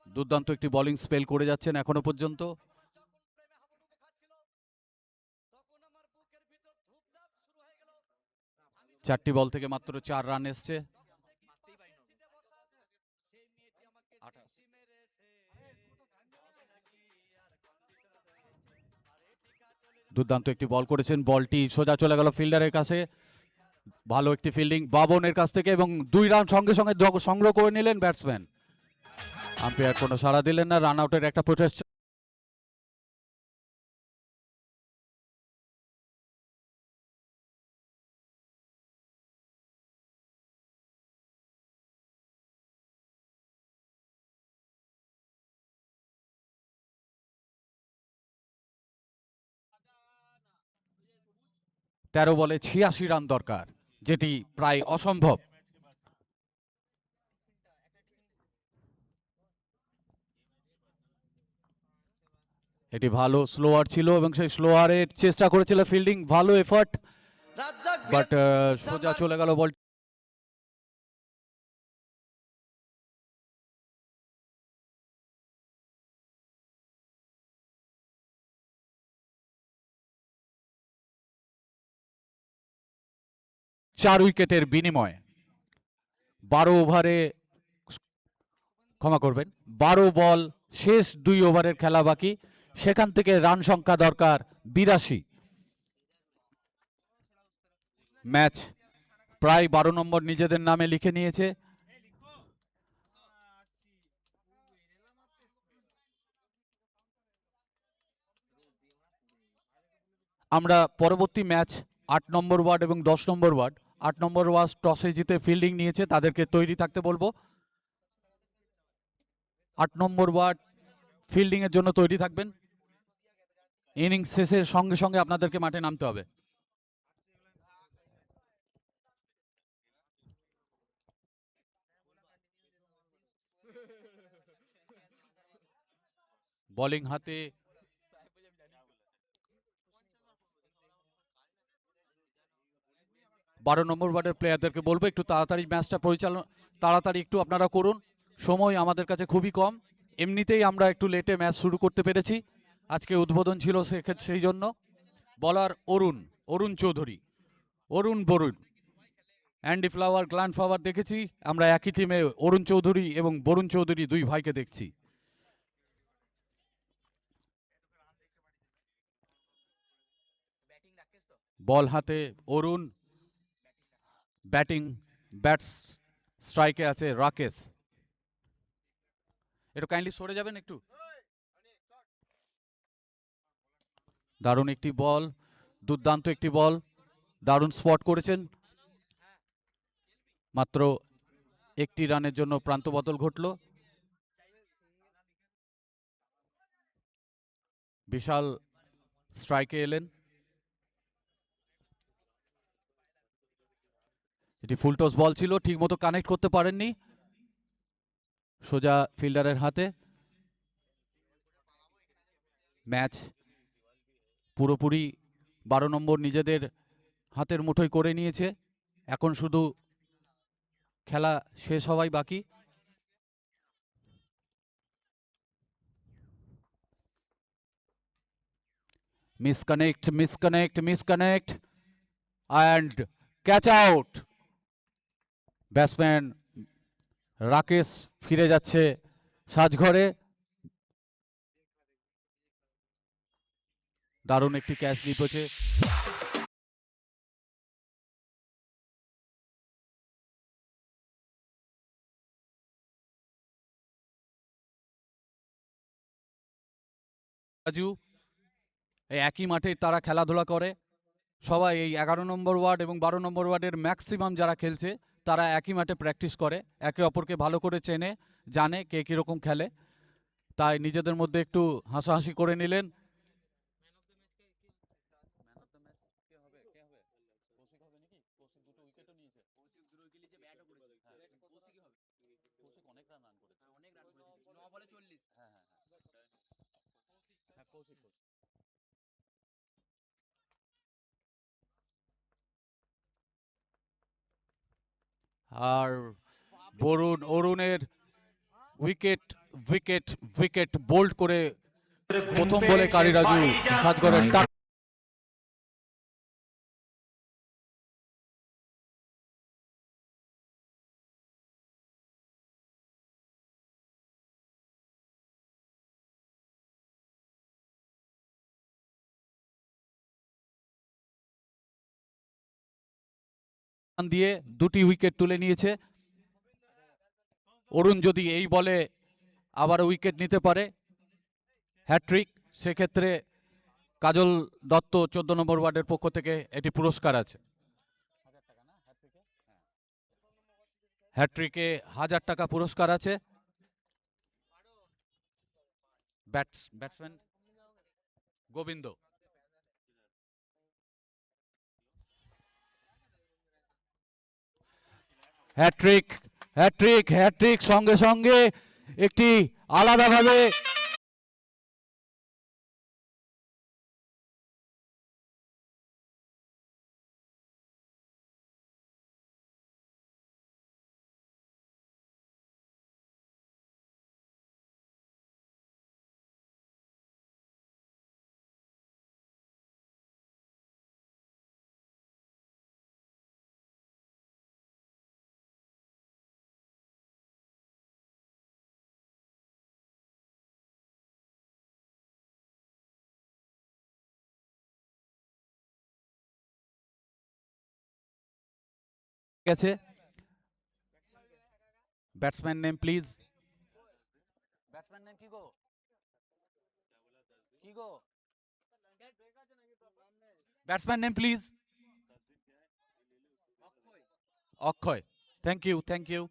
দুর্দান্ত একটি বোলিং স্পেল করে যাচ্ছেন এখনো পর্যন্ত। চারটি বল থেকে মাত্র 4 রান এসছে। দুর্দান্ত একটি বল করেছেন, বলটি সোজা চলে গেল ফিল্ডারের কাছে। ভালো একটি ফিল্ডিং বাবনের কাছ থেকে এবং 2 রান সঙ্গে সঙ্গে সংগ্রহ করে নিলেন ব্যাটসম্যান। আম্পায়ার কোনো সাড়া দিলেন না, রান আউটের একটা প্রচেষ্টা। তেরো বলে 86 রান দরকার, যেটি প্রায় অসম্ভব। এটি ভালো স্লোয়ার ছিল এবং সেই স্লোয়ারের চেষ্টা করেছিল ফিল্ডিং, ভালো এফর্ট, বাট সোজা চলে গেল বল। চার উইকেটের বিনিময়ে 12 ওভারে, ক্ষমা করবেন, 12 বল, শেষ 2 ওভারের খেলা বাকি। সেখান থেকে রান সংখ্যা দরকার 82। ম্যাচ প্রায় 12 নম্বর নিজেদের নামে লিখে নিয়েছে। আমরা পরবর্তী ম্যাচ 8 নম্বর ওয়ার্ড এবং 10 নম্বর ওয়ার্ড, 8 নম্বর ওয়ার্ড টসে জিতে ফিল্ডিং নিয়েছে, তাদেরকে তৈরি থাকতে বলবো। 8 নম্বর ওয়ার্ড ফিল্ডিং এর জন্য তৈরি থাকবেন। ইনিংস শেষের সঙ্গে সঙ্গে আপনাদেরকে মাঠে নামতে হবে। বোলিং হাতে 12 নম্বর ওয়ার্ডের প্লেয়ারদেরকে বলবো একটু তাড়াতাড়ি ম্যাচটা পরিচালনা, তাড়াতাড়ি একটু আপনারা করুন, সময় আমাদের কাছে খুবই কম। এমনিতেই আমরা একটু লেটে ম্যাচ শুরু করতে পেরেছি, আজকে উদ্বোধন ছিল সেই জন্য। বলার অরুণ চৌধুরী, অরুণ বরুণ। অ্যান্ডি ফ্লাওয়ার, গ্ল্যান ফ্লাওয়ার দেখেছি। আমরা একই টিমে অরুণ চৌধুরী এবং বরুণ চৌধুরী দুই ভাইকে দেখছি। বল হাতে অরুণ, ব্যাটস স্ট্রাইকে আছে রাকেশ। একটু কাইন্ডলি সরে যাবেন একটু। দারুণ একটি বল, দুর্দান্ত একটি বল, দারুণ স্পট করেছেন। মাত্র একটি রানের জন্য প্রান্ত বদল ঘটল। বিশাল স্ট্রাইকে এলেন। এটি ফুলটস বল ছিল, ঠিক মতো কানেক্ট করতে পারেননি, সোজা ফিল্ডারের হাতে। ম্যাচ পুরোপুরি 12 নম্বর নিজেদের হাতের মুঠোয় করে নিয়েছে। এখন শুধু খেলা শেষ হওয়াই বাকি। Misconnect and catch out. Batsman Rakesh ফিরে যাচ্ছে সাজঘরে। দারুণ একটি ক্যাচ লিপেছে। রাজু, এই একই মাঠে তারা খেলাধুলা করে সবাই। এই 11 নম্বর ওয়ার্ড এবং 12 নম্বর ওয়ার্ডের ম্যাক্সিমাম যারা খেলছে তারা একই মাঠে প্র্যাকটিস করে, একে অপরকে ভালো করে চেনে, জানে কে কীরকম খেলে। তাই নিজেদের মধ্যে একটু হাসাহাসি করে নিলেন। আর অরুণের উইকেট উইকেট উইকেট বোল্ড করে প্রথম বলে কারিরাজু সাজঘরের টাক। দিয়ে দুটি উইকেট তুলে নিয়েছে। অরুণ যদি এই বলে আবার উইকেট নিতে পারে হ্যাট্রিক, সেক্ষেত্রে কাজল দত্ত 14 নম্বর ওয়ার্ডের পক্ষ থেকে এটি পুরস্কার আছে। হ্যাট্রিকে 1000 টাকা পুরস্কার আছে। Batsman Gobinda. Hattrick hattrick hattrick সঙ্গে সঙ্গে একটি আলাদাভাবে গেছে। Batsman name please. Batsman name কি গো? কি গো? Batsman name please. Akshay. Thank you thank you.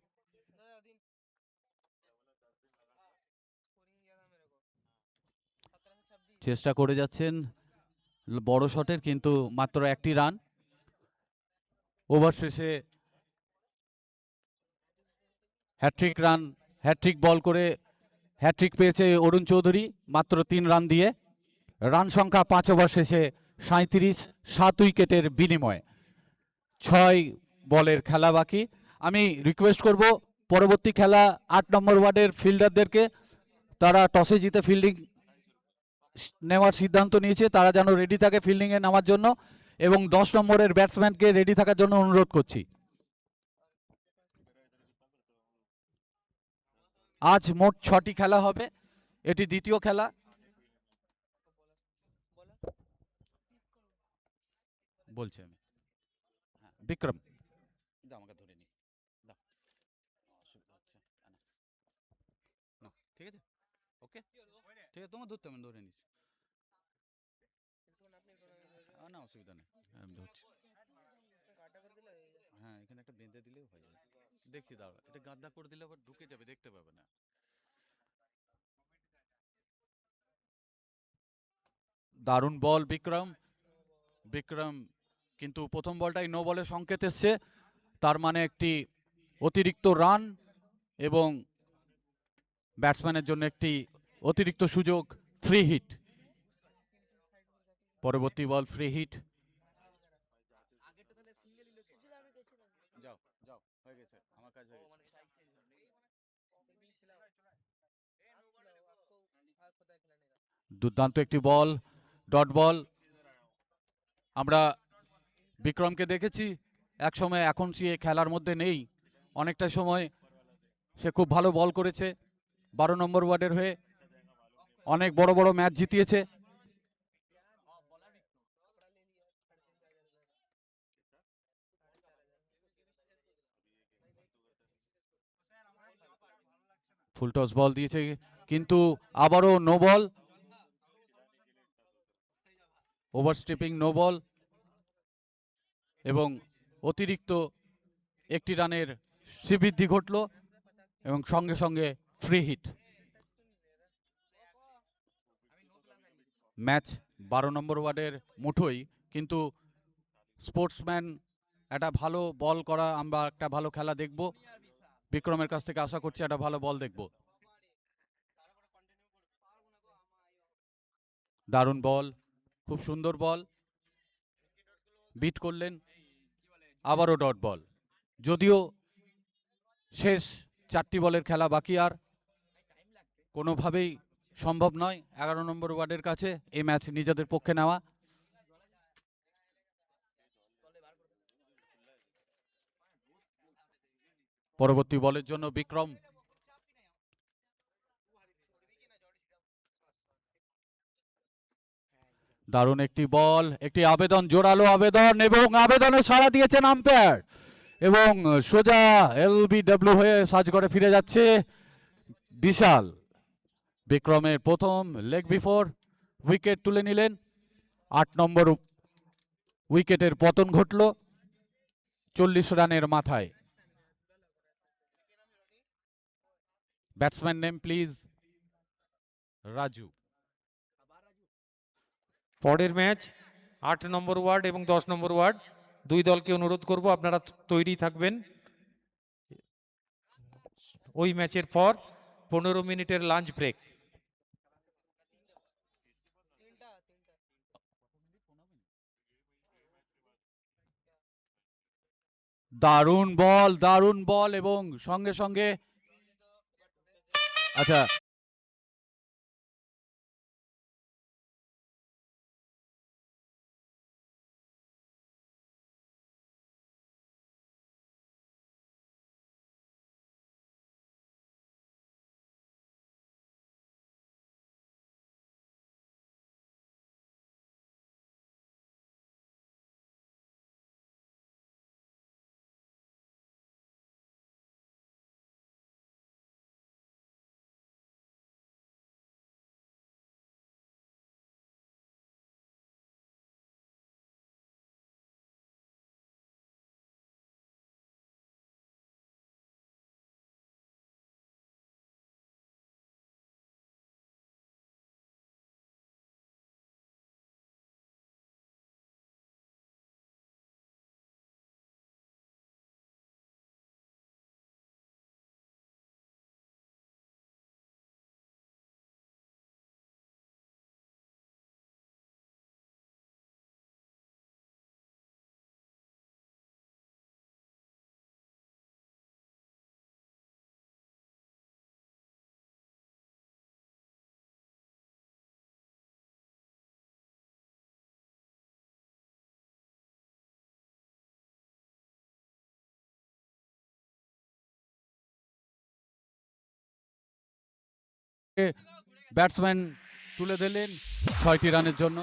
চেষ্টা করে যাচ্ছেন বড় শটের, কিন্তু মাত্র একটি রান। ওভার শেষে হ্যাট্রিক রান, হ্যাট্রিক বল করে হ্যাট্রিক পেয়েছে অরুণ চৌধুরী মাত্র 3 রান দিয়ে। রান সংখ্যা 5 ওভার শেষে 37, 7 উইকেটের বিনিময়ে। 6 বলের খেলা বাকি। আমি রিকোয়েস্ট করব পরবর্তী খেলা 8 নম্বর ওয়ার্ডের ফিল্ডারদেরকে, তারা টসে জিতে ফিল্ডিং নেওয়ার সিদ্ধান্ত নিয়েছে, তারা যেন রেডি থাকে ফিল্ডিংয়ে নামার জন্য, এবং 10 নম্বরের ব্যাটসম্যানকে রেডি থাকার জন্য অনুরোধ করছি। আজ মোট 6টি খেলা হবে, এটি দ্বিতীয় খেলা। বলছি আমি, হ্যাঁ, বিক্রম দাও, আমাকে ধরে নি, দাও, অসুবিধা হচ্ছে না, ঠিক আছে, ওকে, ঠিক আছে, তোমার ধরতে আমি ধরে নিচ্ছি, না অসুবিধা নেই, আমি ধরছি, হ্যাঁ এখানে একটা বেঁধে দিলেও হয়ে যাবে, দেখছি দাঁড়া, এটা গাদা করে দিলে আবার ঢুকে যাবে, দেখতে পাবে না। দারুণ বল বিক্রম, বিক্রম কিন্তু প্রথম বলটাই নো বলে সংকেত এসছে, তার মানে একটি অতিরিক্ত রান এবং ব্যাটসম্যানের জন্য একটি অতিরিক্ত সুযোগ, ফ্রি হিট। পরবর্তী বল ফ্রি হিট। যাও যাও, হয়ে গেছে, আমার কাজ হয়ে গেছে। দুর্দান্ত একটি বল, ডট বল। আমরা বিক্রমকে দেখেছি এক সময়, এখন সে খেলার মধ্যে নেই, অনেকটা সময় সে খুব ভালো বল করেছে 12 নম্বর ওয়ার্ডের হয়ে, অনেক বড় বড় ম্যাচ জিতিয়েছে। ফুলটস বল দিয়েছে কিন্তু আবারও no ball, overstepping no ball এবং অতিরিক্ত একটি রানের শ্রীবৃদ্ধি ঘটল এবং সঙ্গে সঙ্গে ফ্রি হিট। ম্যাচ 12 নম্বর ওয়ার্ডের মুঠোই, কিন্তু স্পোর্টসম্যান একটা ভালো বল করা, আমরা একটা ভালো খেলা দেখব, বিক্রমের কাছ থেকে আশা করছি একটা ভালো বল দেখব। দারুণ বল, খুব সুন্দর বল, বিট করলেন, আবারও ডট বল। যদিও শেষ 4টি বলের খেলা বাকি, আর কোনোভাবেই সম্ভব নয় 11 নম্বর ওয়ার্ডের কাছে এই ম্যাচ নিজেদের পক্ষে নেওয়া। পরবর্তী বলের জন্য বিক্রম, দারুণ একটি বল, একটি আবেদন, জোরালো আবেদন, এবং আবেদনে সাড়া দিয়েছেন আম্পায়ার এবং সোজা এলবিডব্লিউ হয়ে সাজঘরে ফিরে যাচ্ছে বিশাল। বিক্রমের প্রথম লেগ বিফোর উইকেট তুলে নিলেন, 8 নম্বর উইকেটের পতন ঘটল 40 রানের মাথায়। Batsman name please. রাজু। পরের ম্যাচ 8 নম্বর ওয়ার্ড এবং 10 নম্বর ওয়ার্ড, দুই দলকে অনুরোধ করব আপনারা তৈরি থাকবেন। ওই ম্যাচের পর 15 মিনিটের লাঞ্চ ব্রেক। দারুণ বল এবং সঙ্গে সঙ্গে, আচ্ছা ব্যাটসম্যান তুলে দিলেন 6টি রানের জন্য।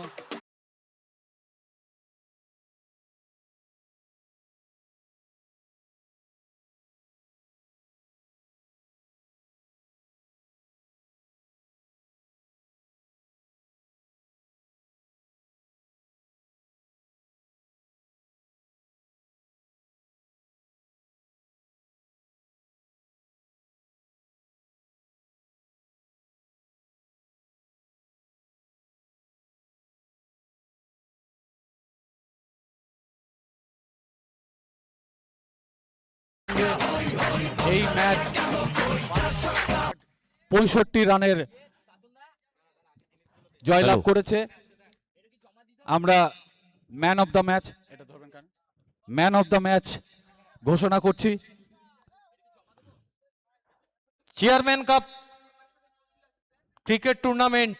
এই ম্যাচ 65 রানের জয়লাভ করেছে। আমরা ম্যান অফ দ্য ম্যাচ ঘোষণা করছি। Chairman cup cricket tournament